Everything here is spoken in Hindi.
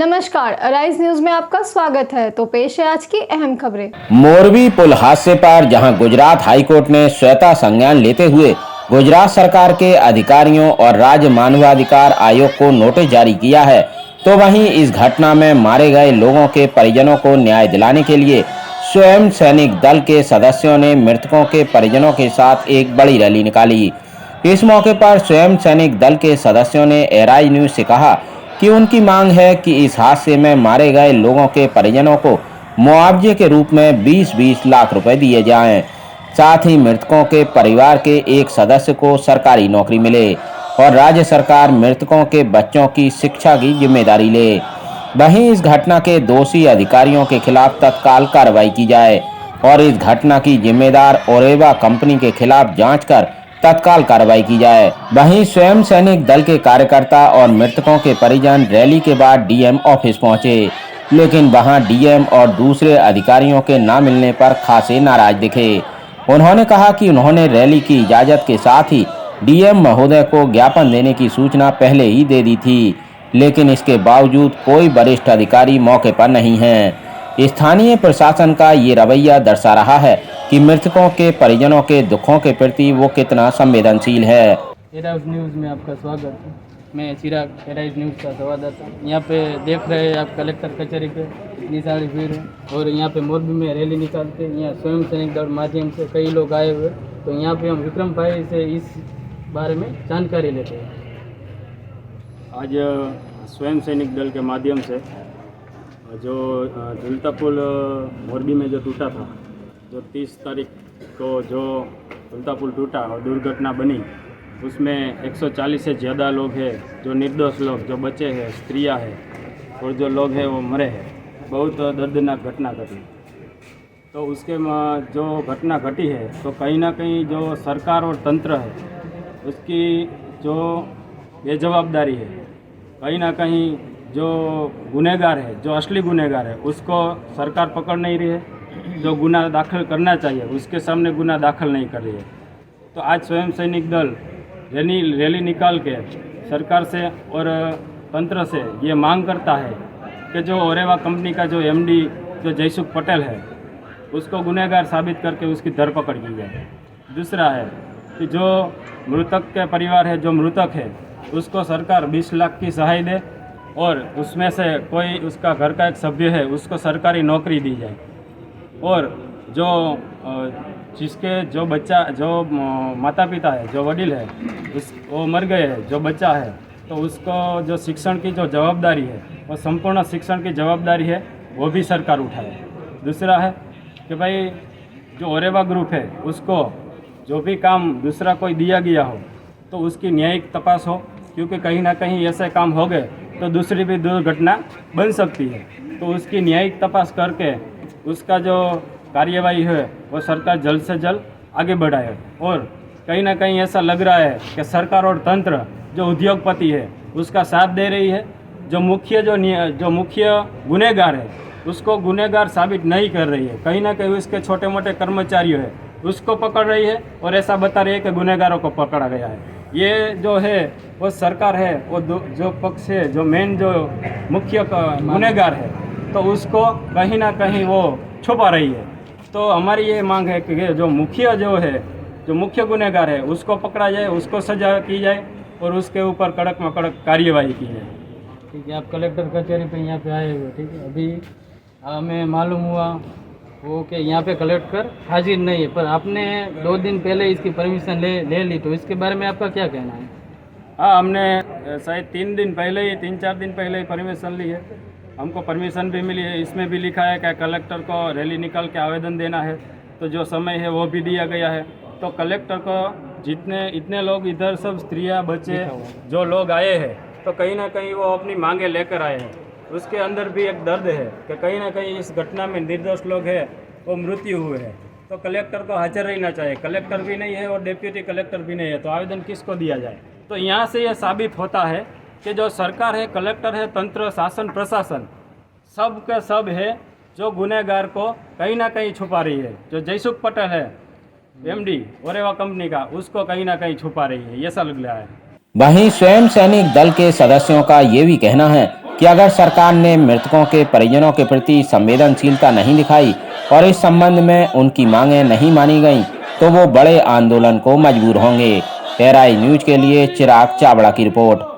नमस्कार, अराइज न्यूज में आपका स्वागत है। तो पेश है आज की अहम खबरें। मोरबी पुल हादसे पर जहां गुजरात हाईकोर्ट ने स्वतः संज्ञान लेते हुए गुजरात सरकार के अधिकारियों और राज्य मानवाधिकार आयोग को नोटिस जारी किया है, तो वहीं इस घटना में मारे गए लोगों के परिजनों को न्याय दिलाने के लिए स्वयं सैनिक दल के सदस्यों ने मृतकों के परिजनों के साथ एक बड़ी रैली निकाली। इस मौके पर स्वयं सैनिक दल के सदस्यों ने अराइज न्यूज से कहा कि उनकी मांग है कि इस हादसे में मारे गए लोगों के परिजनों को मुआवजे के रूप में 20-20 लाख रुपए दिए जाएं। साथ ही मृतकों के परिवार के एक सदस्य को सरकारी नौकरी मिले और राज्य सरकार मृतकों के बच्चों की शिक्षा की जिम्मेदारी ले। वहीं इस घटना के दोषी अधिकारियों के खिलाफ तत्काल कार्रवाई की जाए और इस घटना की जिम्मेदार ओरेवा कंपनी के खिलाफ जांच कर तत्काल कार्रवाई की जाए। वहीं स्वयं सैनिक दल के कार्यकर्ता और मृतकों के परिजन रैली के बाद डीएम ऑफिस पहुंचे, लेकिन वहां डीएम और दूसरे अधिकारियों के न मिलने पर खासे नाराज दिखे। उन्होंने कहा कि उन्होंने रैली की इजाजत के साथ ही डीएम महोदय को ज्ञापन देने की सूचना पहले ही दे दी थी, लेकिन इसके बावजूद कोई वरिष्ठ अधिकारी मौके पर नहीं है। स्थानीय प्रशासन का ये रवैया दर्शा रहा है कि मृतकों के परिजनों के दुखों के प्रति वो कितना संवेदनशील है। एराइज न्यूज़ में आपका स्वागत है। मैं चिराग, एराइज न्यूज़ का संवाददाता। यहाँ पे देख रहे हैं आप कलेक्टर कचहरी पे इतनी सारी भीड़ है और यहाँ पे मोरबी में रैली निकालते हैं। यहाँ स्वयं सैनिक दल माध्यम से कई लोग आए हुए, तो यहाँ पे हम विक्रम भाई से इस बारे में जानकारी लेते हैं। आज स्वयं सैनिक दल के माध्यम से जो झूलता पुल मोरबी में जो टूटा था, जो 30 तारीख को जो झूलता पुल टूटा और दुर्घटना बनी, उसमें 140 से ज़्यादा लोग हैं, जो निर्दोष लोग, जो बच्चे हैं, स्त्रियां हैं और जो लोग हैं वो मरे हैं। बहुत दर्दनाक घटना घटी। तो उसके जो घटना घटी है, तो कहीं ना कहीं जो सरकार और तंत्र है उसकी जो बेजवाबदारी है, कहीं ना कहीं जो गुनहगार है, जो असली गुनहगार है, उसको सरकार पकड़ नहीं रही है। जो गुनाह दाखिल करना चाहिए उसके सामने गुनाह दाखिल नहीं कर रही है। तो आज स्वयं सैनिक दल रैली निकाल के सरकार से और तंत्र से ये मांग करता है कि जो ओरेवा कंपनी का जो एमडी जो जयसुख पटेल है, उसको गुनहगार साबित करके उसकी धरपकड़ की जाए। दूसरा है कि जो मृतक के परिवार है, जो मृतक है, उसको सरकार 20 लाख की सहाय दे और उसमें से कोई उसका घर का एक सभ्य है उसको सरकारी नौकरी दी जाए। और जो जिसके जो बच्चा, जो माता पिता है, जो वडील है, वो मर गए हैं, जो बच्चा है, तो उसको जो शिक्षण की जो जवाबदारी है, वो संपूर्ण शिक्षण की जवाबदारी है, वो भी सरकार उठाए। दूसरा है कि भाई जो ओरेवा ग्रुप है उसको जो भी काम दूसरा कोई दिया गया हो तो उसकी न्यायिक तपास हो, क्योंकि कहीं ना कहीं ऐसे काम हो गए तो दूसरी भी दुर्घटना बन सकती है। तो उसकी न्यायिक तपास करके उसका जो कार्यवाही है वो सरकार जल्द से जल्द आगे बढ़ाए। और कहीं ना कहीं ऐसा लग रहा है कि सरकार और तंत्र जो उद्योगपति है उसका साथ दे रही है। जो मुख्य गुनहगार है उसको गुनहगार साबित नहीं कर रही है, कहीं ना कहीं उसके छोटे मोटे कर्मचारी है उसको पकड़ रही है और ऐसा बता रही है कि गुनहगारों को पकड़ा गया है। ये जो है वो सरकार है, वो जो पक्ष है, जो मेन जो मुख्य गुनहगार है, तो उसको कहीं ना कहीं वो छुपा रही है। तो हमारी ये मांग है कि जो मुख्य गुनहगार है उसको पकड़ा जाए, उसको सजा की जाए और उसके ऊपर कड़क में कड़क कार्यवाही की जाए। ठीक है, आप कलेक्टर कचहरी पे यहाँ पे आए हुए, ठीक है। अभी हमें मालूम हुआ वो कि यहाँ पे कलेक्टर हाजिर नहीं है, पर आपने 2 दिन पहले इसकी परमिशन ले ली, तो इसके बारे में आपका क्या कहना है? हाँ, हमने शायद 3-4 दिन पहले ही परमिशन ली है। हमको परमिशन भी मिली है। इसमें भी लिखा है कि कलेक्टर को रैली निकाल के आवेदन देना है, तो जो समय है वो भी दिया गया है। तो कलेक्टर को इतने लोग इधर सब स्त्रियां, बच्चे जो लोग आए हैं, तो कहीं ना कहीं वो अपनी मांगे लेकर आए हैं। उसके अंदर भी एक दर्द है कि कहीं ना कहीं इस घटना में निर्दोष लोग हैं, वो मृत्यु हुए हैं। तो कलेक्टर को हाजिर रहना चाहिए। कलेक्टर भी नहीं है और डिप्टी कलेक्टर भी नहीं है, तो आवेदन किसको दिया जाए? तो यहाँ से ये साबित होता है कि जो सरकार है, कलेक्टर है, तंत्र, शासन, प्रशासन, सब के सब है जो गुनहगार को कहीं ना कहीं छुपा रही है। जो जयसुख पटेल है एमडी ओरेवा कंपनी का, उसको कहीं ना कहीं छुपा रही है, ऐसा लग रहा है। वहीं स्वयं सैनिक दल के सदस्यों का ये भी कहना है कि अगर सरकार ने मृतकों के परिजनों के प्रति संवेदनशीलता नहीं दिखाई और इस संबंध में उनकी मांगें नहीं मानी गईं, तो वो बड़े आंदोलन को मजबूर होंगे। तेराई न्यूज के लिए चिराग चावड़ा की रिपोर्ट।